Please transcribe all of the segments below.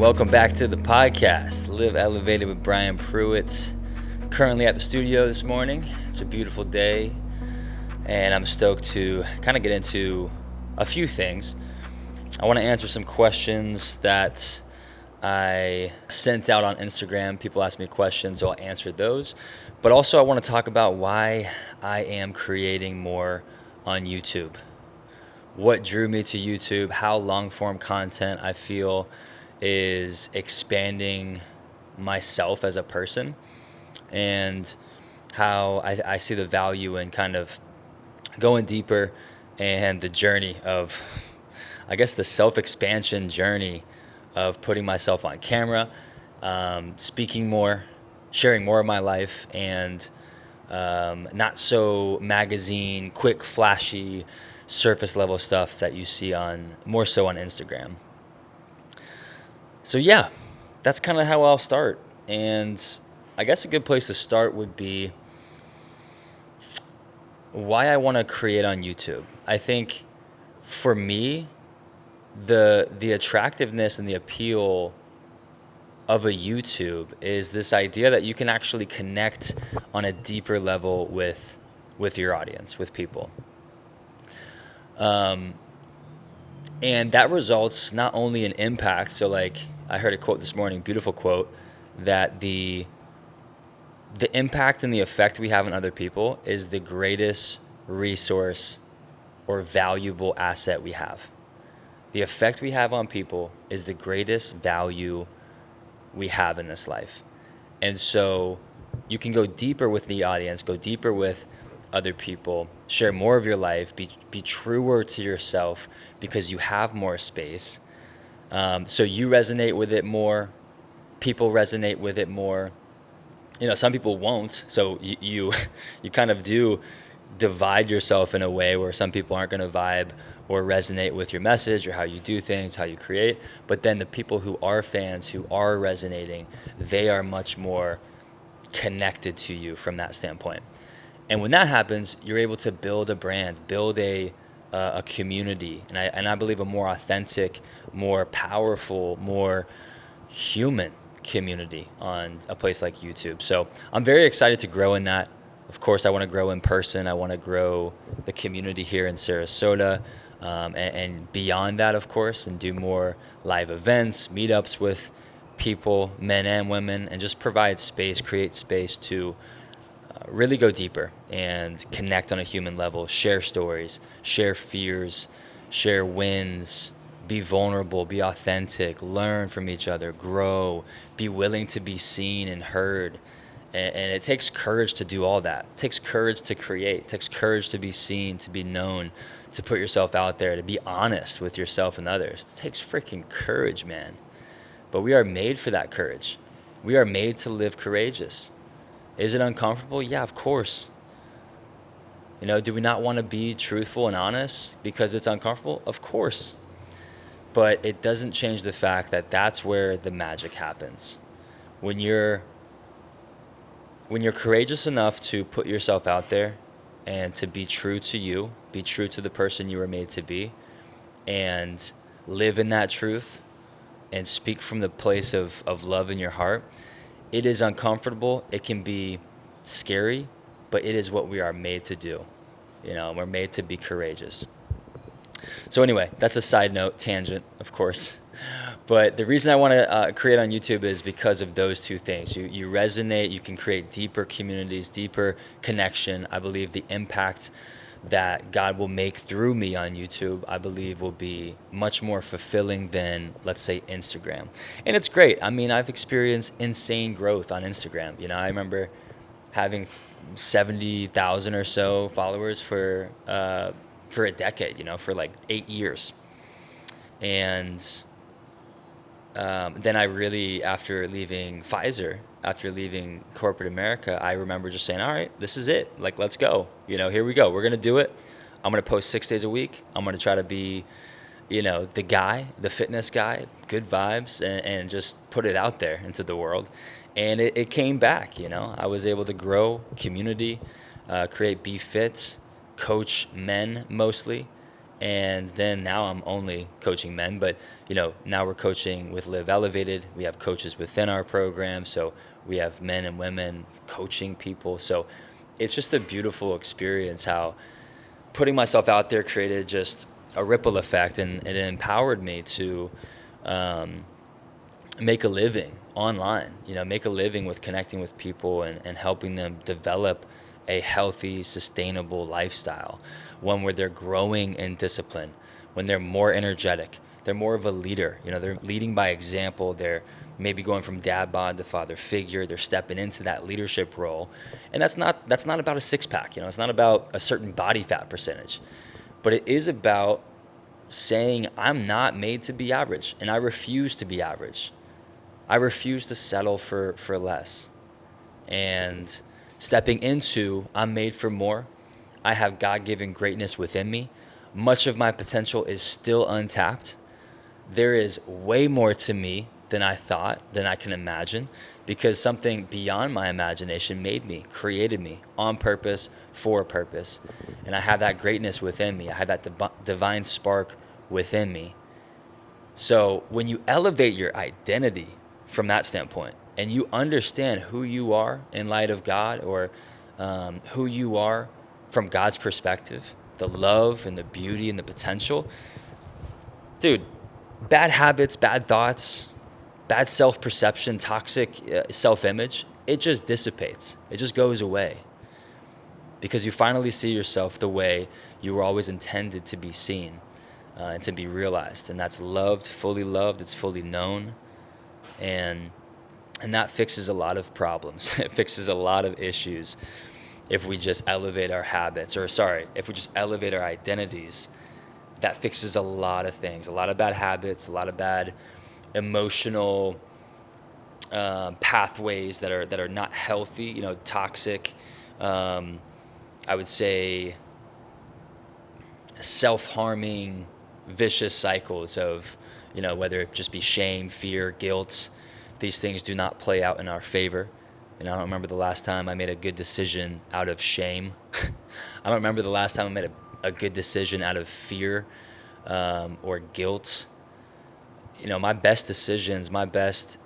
welcome back to the podcast, Live Elevated with Brian Pruitt. Currently at the studio this morning. It's a beautiful day, and I'm stoked to kind of get into a few things. I want to answer some questions that I sent out on Instagram. People asked me questions, so I'll answer those. But also I want to talk about why I am creating more on YouTube. What drew me to YouTube, how long-form content I feel is expanding myself as a person, and how I see the value in kind of going deeper and the journey of, I guess, the self-expansion journey of putting myself on camera, speaking more, sharing more of my life, and not so magazine, quick, flashy, surface level stuff that you see more so on Instagram. So yeah, that's kind of how I'll start. And I guess a good place to start would be why I want to create on YouTube. I think for me, the attractiveness and the appeal of a YouTube is this idea that you can actually connect on a deeper level with your audience, with people. And that results not only in impact. So like I heard a quote this morning, beautiful quote, that the impact and the effect we have on other people is the greatest resource or valuable asset we have. The effect we have on people is the greatest value we have in this life. And so you can go deeper with the audience, go deeper with other people, share more of your life, be truer to yourself because you have more space. So you resonate with it more, people resonate with it more. You know, some people won't. So you kind of do divide yourself in a way where some people aren't going to vibe or resonate with your message or how you do things, how you create. But then the people who are fans, who are resonating, they are much more connected to you from that standpoint. And when that happens, you're able to build a brand, build a community, and I believe a more authentic, more powerful, more human community on a place like YouTube. So I'm very excited to grow in that. Of course, I want to grow in person. I want to grow the community here in Sarasota, and beyond that, of course, and do more live events, meetups with people, men and women, and just provide space, create space to really go deeper and connect on a human level, share stories, share fears, share wins, be vulnerable, be authentic, learn from each other, grow, be willing to be seen and heard. And it takes courage to do all that. It takes courage to create. It takes courage to be seen, to be known, to put yourself out there, to be honest with yourself and others. It takes freaking courage, man. But we are made for that courage. We are made to live courageous. Is it uncomfortable? Yeah, of course. You know, do we not want to be truthful and honest because it's uncomfortable? Of course. But it doesn't change the fact that that's where the magic happens. When you're courageous enough to put yourself out there and to be true to you, be true to the person you were made to be, and live in that truth and speak from the place of love in your heart, it is uncomfortable. It can be scary, but it is what we are made to do. You know, we're made to be courageous. So anyway, that's a side note, tangent, of course. But the reason I want to create on YouTube is because of those two things. You resonate, you can create deeper communities, deeper connection. I believe the impact that God will make through me on YouTube, I believe will be much more fulfilling than, let's say, Instagram. And it's great. I mean, I've experienced insane growth on Instagram. You know, I remember having 70,000 or so followers for a decade, you know, for like 8 years. And then I really, after leaving Pfizer, after leaving corporate America, I remember just saying, all right, this is it. Like, let's go. You know, here we go. We're going to do it. I'm going to post 6 days a week. I'm going to try to be, you know, the guy, the fitness guy, good vibes, and just put it out there into the world. And it came back, you know. I was able to grow community, create Be Fit, coach men mostly, And then now I'm only coaching men, but now we're coaching with Live Elevated. We have coaches within our program, so we have men and women coaching people. So it's just a beautiful experience how putting myself out there created just a ripple effect, and it empowered me to make a living online, make a living with connecting with people and helping them develop a healthy, sustainable lifestyle, one where they're growing in discipline, when they're more energetic, they're more of a leader, they're leading by example, they're maybe going from dad bod to father figure, they're stepping into that leadership role. And that's not about a six pack, it's not about a certain body fat percentage, but it is about saying I'm not made to be average, and I refuse to be average. I refuse to settle for less. And stepping into, I'm made for more. I have God-given greatness within me. Much of my potential is still untapped. There is way more to me than I thought, than I can imagine, because something beyond my imagination made me, created me on purpose, for a purpose. And I have that greatness within me. I have that divine spark within me. So when you elevate your identity from that standpoint, and you understand who you are in light of God, or who you are from God's perspective, the love and the beauty and the potential, dude, bad habits, bad thoughts, bad self-perception, toxic self-image, it just dissipates. It just goes away, because you finally see yourself the way you were always intended to be seen and to be realized. And that's loved, it's fully known. And that fixes a lot of problems. It fixes a lot of issues if we just elevate our habits, if we just elevate our identities. That fixes a lot of things, a lot of bad habits, a lot of bad emotional pathways that are not healthy, toxic. I would say self-harming, vicious cycles of, whether it just be shame, fear, guilt. These things do not play out in our favor. And I don't remember the last time I made a good decision out of shame. I don't remember the last time I made a good decision out of fear or guilt. My best decisions, my best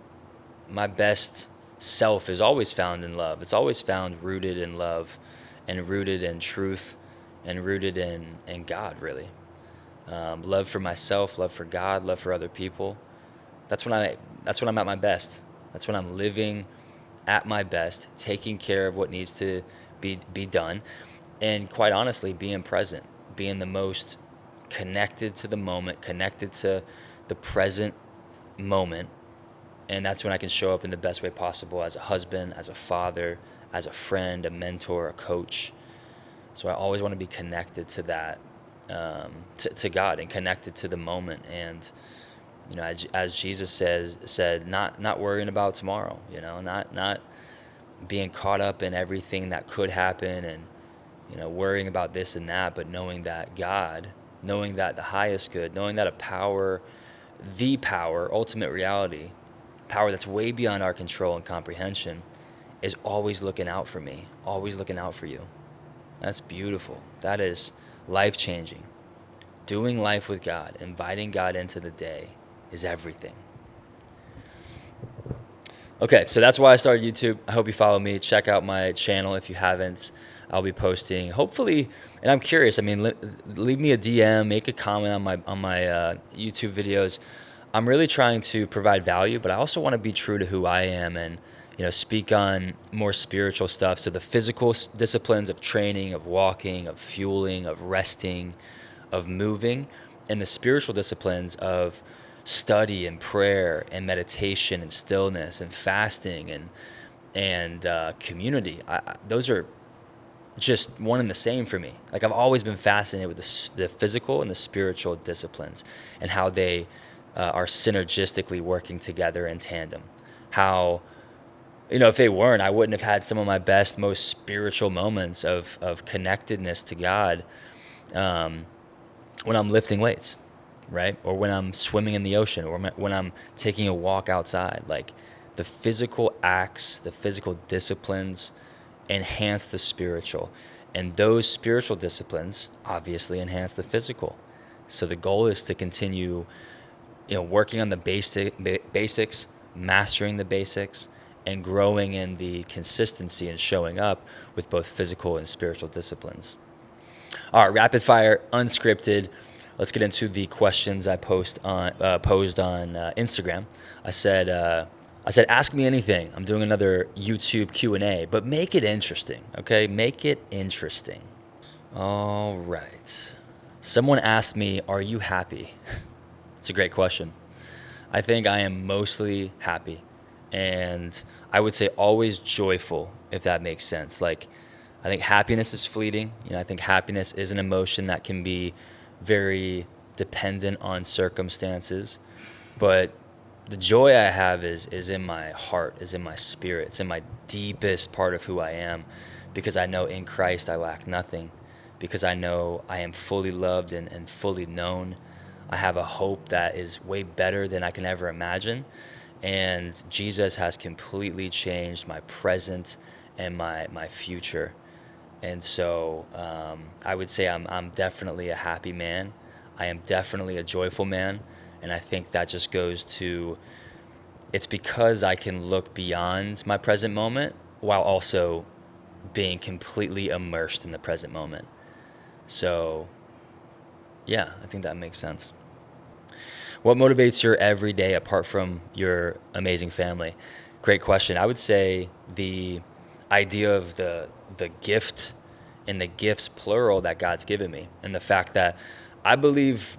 self is always found in love. It's always found rooted in love and rooted in truth and rooted in God, really. Love for myself, love for God, love for other people. That's when I'm at my best. That's when I'm living at my best, taking care of what needs to be done, and quite honestly, being present, being the most connected to the moment, connected to the present moment. And that's when I can show up in the best way possible as a husband, as a father, as a friend, a mentor, a coach. So I always want to be connected to that, to God, and connected to the moment. And as Jesus said, not worrying about tomorrow, not being caught up in everything that could happen, and worrying about this and that, but knowing that God, knowing that the highest good, knowing that the power, ultimate reality, power that's way beyond our control and comprehension, is always looking out for me, always looking out for you. That's beautiful. That is life-changing. Doing life with God, inviting God into the day, is everything. Okay, so that's why I started YouTube. I hope you follow me. Check out my channel if you haven't. I'll be posting, hopefully, and I'm curious. Leave me a DM, make a comment on my YouTube videos. I'm really trying to provide value, but I also want to be true to who I am, and speak on more spiritual stuff. So the physical disciplines of training, of walking, of fueling, of resting, of moving, and the spiritual disciplines of study and prayer and meditation and stillness and fasting and community. Those are just one and the same for me. Like, I've always been fascinated with the physical and the spiritual disciplines, and how they are synergistically working together in tandem. How, if they weren't, I wouldn't have had some of my best, most spiritual moments of connectedness to God when I'm lifting weights, right? Or when I'm swimming in the ocean, or when I'm taking a walk outside. Like, the physical acts, the physical disciplines enhance the spiritual, and those spiritual disciplines obviously enhance the physical. So the goal is to continue, working on the basics, mastering the basics, and growing in the consistency and showing up with both physical and spiritual disciplines. All right, rapid fire, unscripted. Let's get into the questions I posed on Instagram. I said, ask me anything. I'm doing another YouTube Q&A, but make it interesting, okay? Make it interesting. All right. Someone asked me, are you happy? It's a great question. I think I am mostly happy, and I would say always joyful, if that makes sense. Like, I think happiness is fleeting. I think happiness is an emotion that can be very dependent on circumstances, but the joy I have is in my heart, is in my spirit. It's in my deepest part of who I am, because I know in Christ I lack nothing, because I know I am fully loved and fully known. I have a hope that is way better than I can ever imagine. And Jesus has completely changed my present and my future. And so I would say I'm definitely a happy man. I am definitely a joyful man. And I think that just goes to, it's because I can look beyond my present moment while also being completely immersed in the present moment. So yeah, I think that makes sense. What motivates your everyday apart from your amazing family? Great question. I would say the idea of the gift and the gifts plural that God's given me, and the fact that I believe,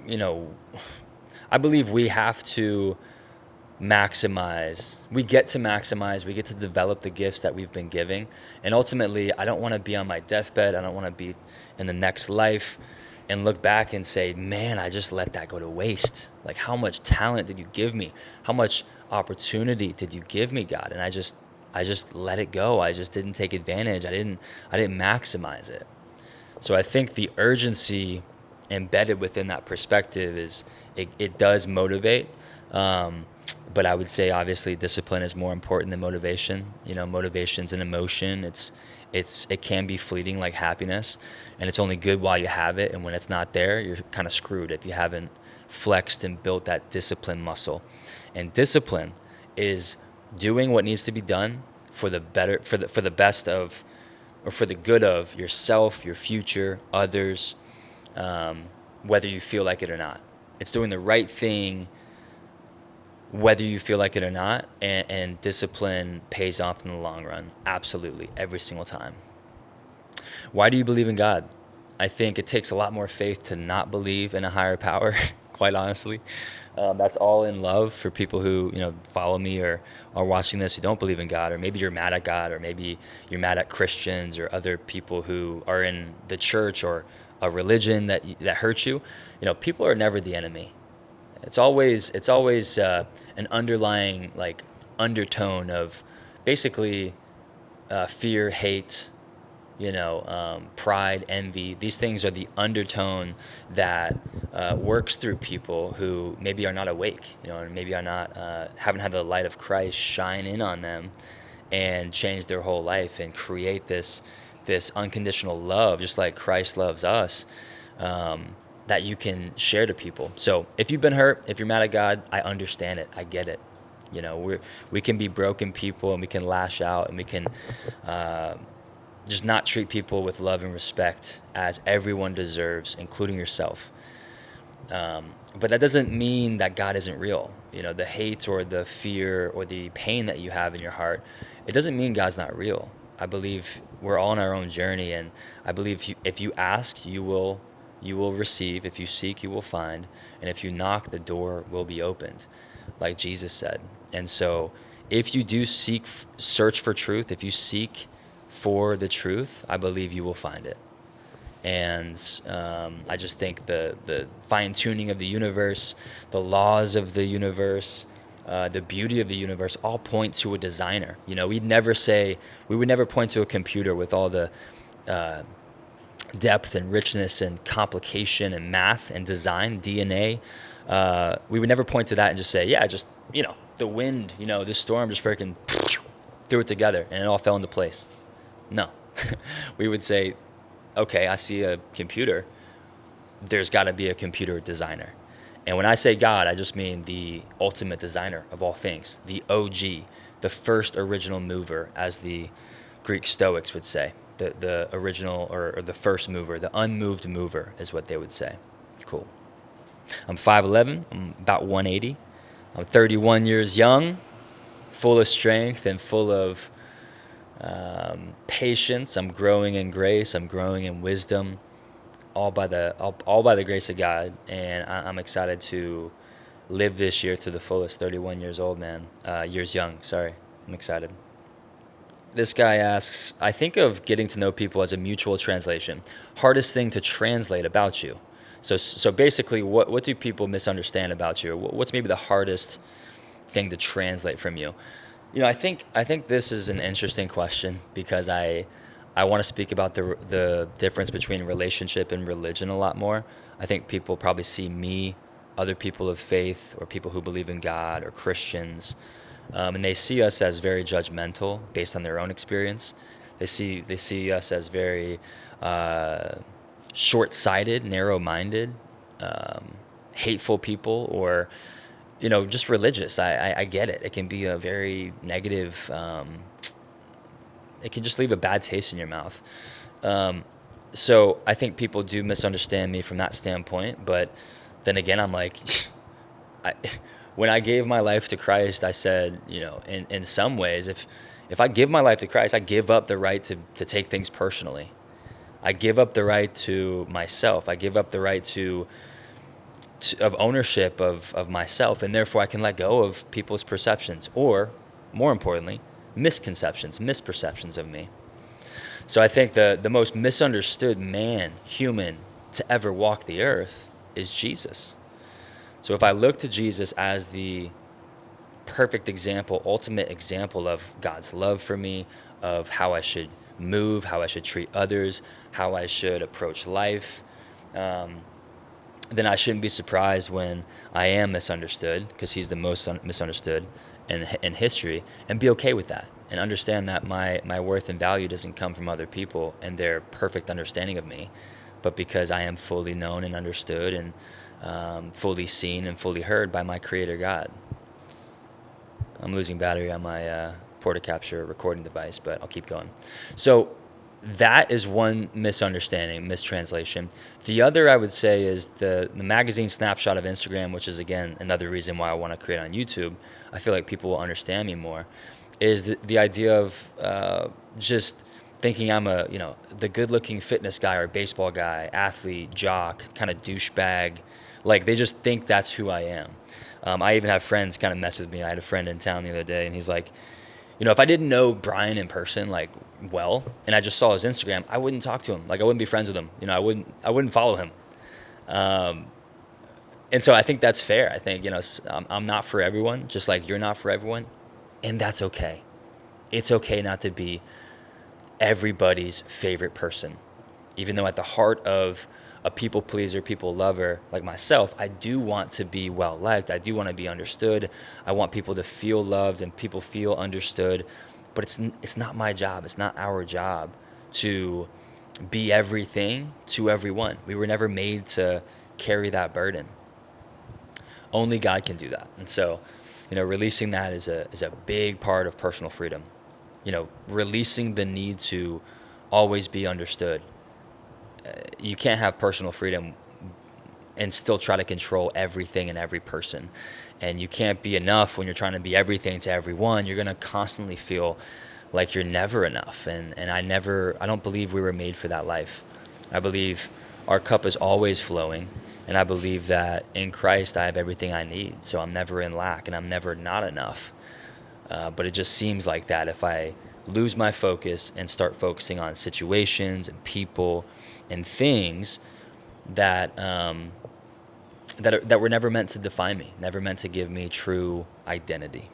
we have to maximize. We get to develop the gifts that we've been giving. And ultimately, I don't want to be on my deathbed. I don't want to be in the next life and look back and say, man, I just let that go to waste. Like, how much talent did you give me? How much opportunity did you give me, God? And I just let it go. I just didn't take advantage. I didn't maximize it. So I think the urgency embedded within that perspective is it does motivate. But I would say obviously discipline is more important than motivation. Motivation's an emotion. It can be fleeting like happiness, and it's only good while you have it. And when it's not there, you're kind of screwed if you haven't flexed and built that discipline muscle. And discipline is doing what needs to be done for the best of, or for the good of yourself, your future, others, whether you feel like it or not. It's doing the right thing whether you feel like it or not, and discipline pays off in the long run. Absolutely, every single time. Why do you believe in God? I think it takes a lot more faith to not believe in a higher power, quite honestly. That's all in love for people who follow me or are watching this who don't believe in God, or maybe you're mad at God, or maybe you're mad at Christians or other people who are in the church or a religion that hurts you. People are never the enemy. It's always an underlying undertone of basically fear, hate, pride, envy. These things are the undertone that works through people who maybe are not awake, and maybe are not haven't had the light of Christ shine in on them and change their whole life and create this unconditional love, just like Christ loves us. That you can share to people. So if you've been hurt, if you're mad at God, I understand it. I get it. We can be broken people, and we can lash out, and we can just not treat people with love and respect as everyone deserves, including yourself. But that doesn't mean that God isn't real. The hate or the fear or the pain that you have in your heart, it doesn't mean God's not real. I believe we're all on our own journey, and I believe if you ask, you will receive. If you seek, you will find. And if you knock, the door will be opened, like Jesus said. And so if you do search for truth, if you seek for the truth, I believe you will find it. And I just think the fine-tuning of the universe, the laws of the universe, the beauty of the universe all point to a designer. We would never point to a computer with all the depth and richness and complication and math and design, DNA. We would never point to that and just say, the wind, this storm just freaking threw it together and it all fell into place. No. We would say, okay, I see a computer. there's got to be a computer designer. And when I say God, I just mean the ultimate designer of all things, the OG, the first original mover, as the Greek Stoics would say. The original or the first mover, the unmoved mover is what they would say. Cool. I'm 5'11", I'm about 180. I'm 31 years young, full of strength and full of patience. I'm growing in grace. I'm growing in wisdom, all by the grace of God. And I'm excited to live this year to the fullest. 31 years old, man. Years young. Sorry, I'm excited. This guy asks, I think of getting to know people as a mutual translation. Hardest thing to translate about you. So basically, what do people misunderstand about you? What's maybe the hardest thing to translate from you? I think this is an interesting question because I want to speak about the difference between relationship and religion a lot more. I think people probably see me, other people of faith, or people who believe in God, or Christians, and they see us as very judgmental based on their own experience. They see us as very short-sighted, narrow-minded, hateful people, or just religious. I get it. It can be a very negative. It can just leave a bad taste in your mouth. So I think people do misunderstand me from that standpoint. But then again, I'm like, when I gave my life to Christ, I said, in some ways, if I give my life to Christ, I give up the right to take things personally. I give up the right to myself. I give up the right of ownership of myself, and therefore I can let go of people's perceptions, or more importantly, misconceptions, misperceptions of me. So I think the most misunderstood human to ever walk the earth is Jesus. So if I look to Jesus as the perfect example, ultimate example of God's love for me, of how I should move, how I should treat others, how I should approach life, then I shouldn't be surprised when I am misunderstood, because he's the most misunderstood in history, and be okay with that and understand that my worth and value doesn't come from other people and their perfect understanding of me, but because I am fully known and understood and fully seen and fully heard by my Creator God. I'm losing battery on my Portacapture recording device, but I'll keep going. So that is one misunderstanding, mistranslation. The other, I would say, is the magazine snapshot of Instagram, which is, again, another reason why I want to create on YouTube. I feel like people will understand me more, is the idea of just thinking I'm the good-looking fitness guy or baseball guy, athlete, jock, kind of douchebag. Like, they just think that's who I am. I even have friends kind of mess with me. I had a friend in town the other day, and he's like, if I didn't know Brian in person, like, well, and I just saw his Instagram, I wouldn't talk to him. Like, I wouldn't be friends with him. I wouldn't follow him. And so I think that's fair. I think, I'm not for everyone, just like you're not for everyone. And that's okay. It's okay not to be everybody's favorite person. Even though at the heart of a people pleaser, people lover like myself, I do want to be well liked. I do want to be understood. I want people to feel loved and people feel understood. But it's not my job. It's not our job to be everything to everyone. We were never made to carry that burden. Only God can do that. And so, releasing that is a big part of personal freedom. Releasing the need to always be understood. You can't have personal freedom and still try to control everything and every person. And you can't be enough when you're trying to be everything to everyone. You're going to constantly feel like you're never enough. And I don't believe we were made for that life. I believe our cup is always flowing. And I believe that in Christ I have everything I need. So I'm never in lack and I'm never not enough. But it just seems like that if I lose my focus and start focusing on situations and people and things that were never meant to define me, never meant to give me true identity.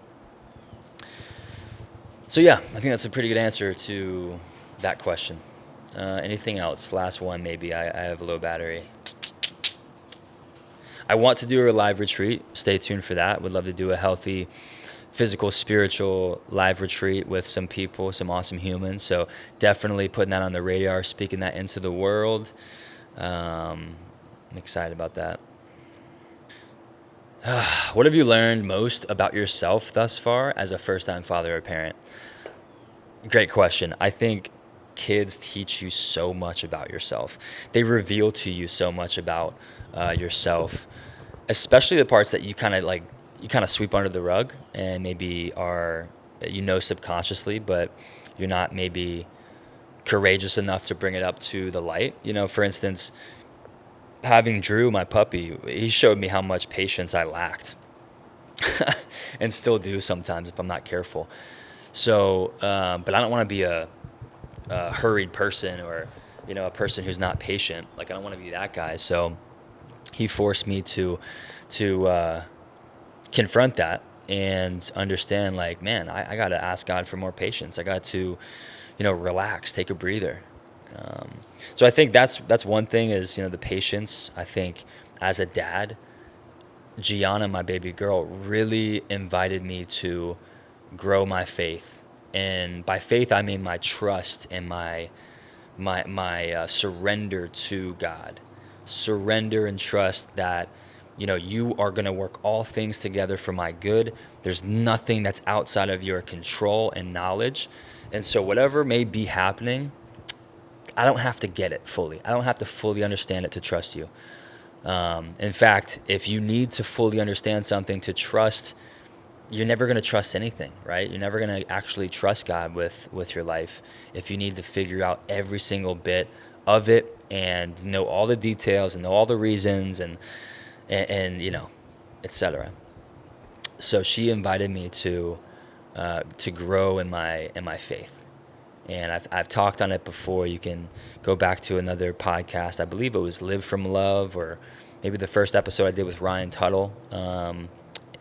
So yeah, I think that's a pretty good answer to that question. Anything else? Last one, maybe. I have a low battery. I want to do a live retreat. Stay tuned for that. Would love to do a healthy, physical, spiritual live retreat with some people, some awesome humans. So definitely putting that on the radar, speaking that into the world. I'm excited about that. What have you learned most about yourself thus far as a first-time father or parent? Great question. I think kids teach you so much about yourself. They reveal to you so much about yourself, especially the parts that you kind of sweep under the rug and maybe are, subconsciously, but you're not maybe courageous enough to bring it up to the light. For instance, having Drew, my puppy, he showed me how much patience I lacked and still do sometimes if I'm not careful. So, but I don't want to be a hurried person or, a person who's not patient. Like, I don't want to be that guy. So he forced me to confront that and understand, like, man, I got to ask God for more patience. I got to, relax, take a breather. So I think that's one thing is, the patience. I think as a dad, Gianna, my baby girl, really invited me to grow my faith. And by faith, I mean my trust and my surrender to God. Surrender and trust that, you are going to work all things together for my good. There's nothing that's outside of your control and knowledge. And so whatever may be happening, I don't have to get it fully. I don't have to fully understand it to trust you. In fact, if you need to fully understand something to trust, you're never going to trust anything, right? You're never going to actually trust God with your life if you need to figure out every single bit of it and know all the details and know all the reasons and etc. So she invited me to grow in my faith. And I've talked on it before. You can go back to another podcast. I believe it was Live from Love, or maybe the first episode I did with Ryan Tuttle,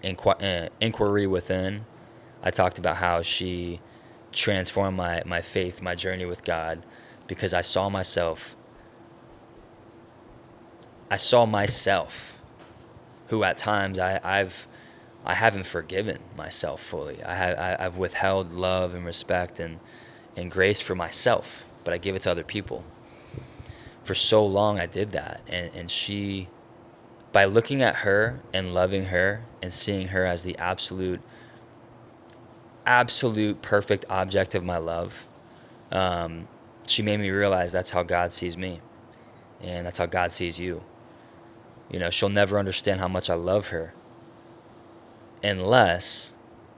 Inquiry Within. I talked about how she transformed my faith, my journey with God, because I saw myself who at times I haven't forgiven myself fully. I've withheld love and respect and grace for myself, but I give it to other people. For so long I did that. And she, by looking at her and loving her and seeing her as the absolute perfect object of my love, she made me realize that's how God sees me. And that's how God sees you. She'll never understand how much I love her unless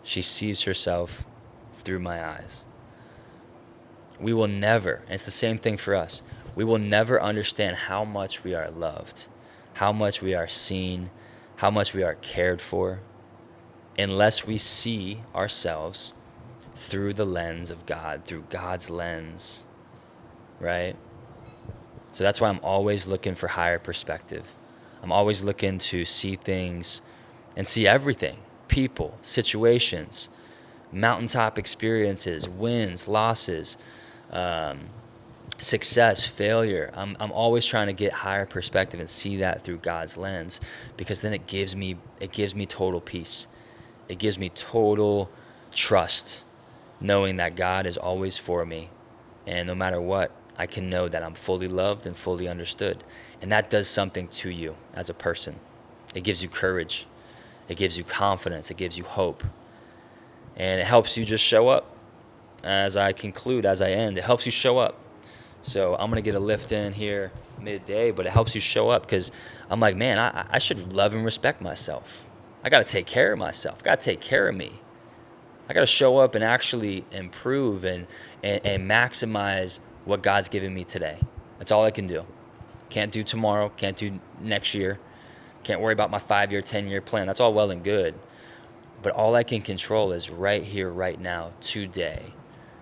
she sees herself through my eyes. We will never, and it's the same thing for us, we will never understand how much we are loved, how much we are seen, how much we are cared for, unless we see ourselves through the lens of God, through God's lens, right? So that's why I'm always looking for higher perspective. I'm always looking to see things and see everything, people, situations, mountaintop experiences, wins, losses, success, failure. I'm always trying to get higher perspective and see that through God's lens, because then it gives me total peace. It gives me total trust, knowing that God is always for me, and no matter what, I can know that I'm fully loved and fully understood. And that does something to you as a person. It gives you courage. It gives you confidence. It gives you hope. And it helps you just show up. As I conclude, as I end, it helps you show up. So I'm going to get a lift in here midday, but it helps you show up, because I'm like, man, I should love and respect myself. I got to take care of myself. I got to take care of me. I got to show up and actually improve and maximize what God's given me today. That's all I can do. Can't do tomorrow. Can't do next year. Can't worry about my 5-year, 10-year plan. That's all well and good. But all I can control is right here, right now, today.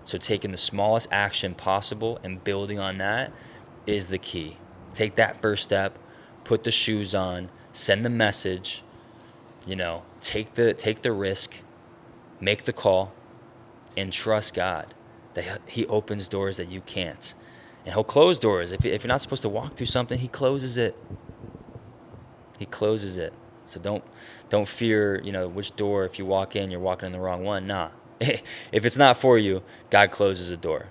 So taking the smallest action possible and building on that is the key. Take that first step, put the shoes on, send the message, take the risk, make the call, and trust God that He opens doors that you can't. And He'll close doors. If you're not supposed to walk through something, He closes it. He closes it. So don't fear, which door, if you walk in, you're walking in the wrong one. Nah. If it's not for you, God closes a door.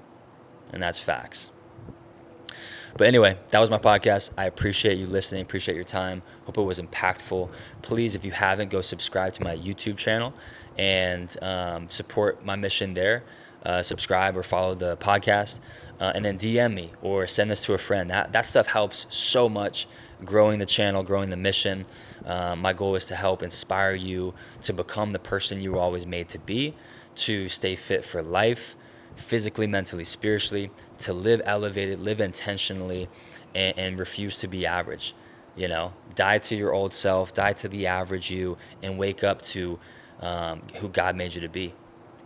And that's facts. But anyway, that was my podcast. I appreciate you listening, appreciate your time. Hope it was impactful. Please, if you haven't, go subscribe to my YouTube channel and support my mission there. Subscribe or follow the podcast, and then DM me or send this to a friend. That stuff helps so much growing the channel, growing the mission. My goal is to help inspire you to become the person you were always made to be, to stay fit for life, physically, mentally, spiritually, to live elevated, live intentionally, and refuse to be average. Die to your old self, die to the average you, and wake up to who God made you to be.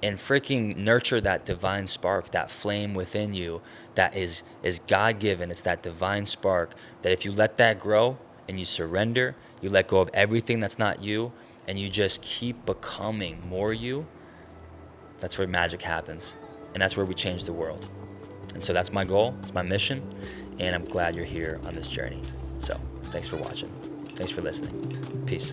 And freaking nurture that divine spark, that flame within you that is God-given. It's that divine spark that if you let that grow and you surrender, you let go of everything that's not you, and you just keep becoming more you, that's where magic happens. And that's where we change the world. And so that's my goal, it's my mission, and I'm glad you're here on this journey. So thanks for watching. Thanks for listening. Peace.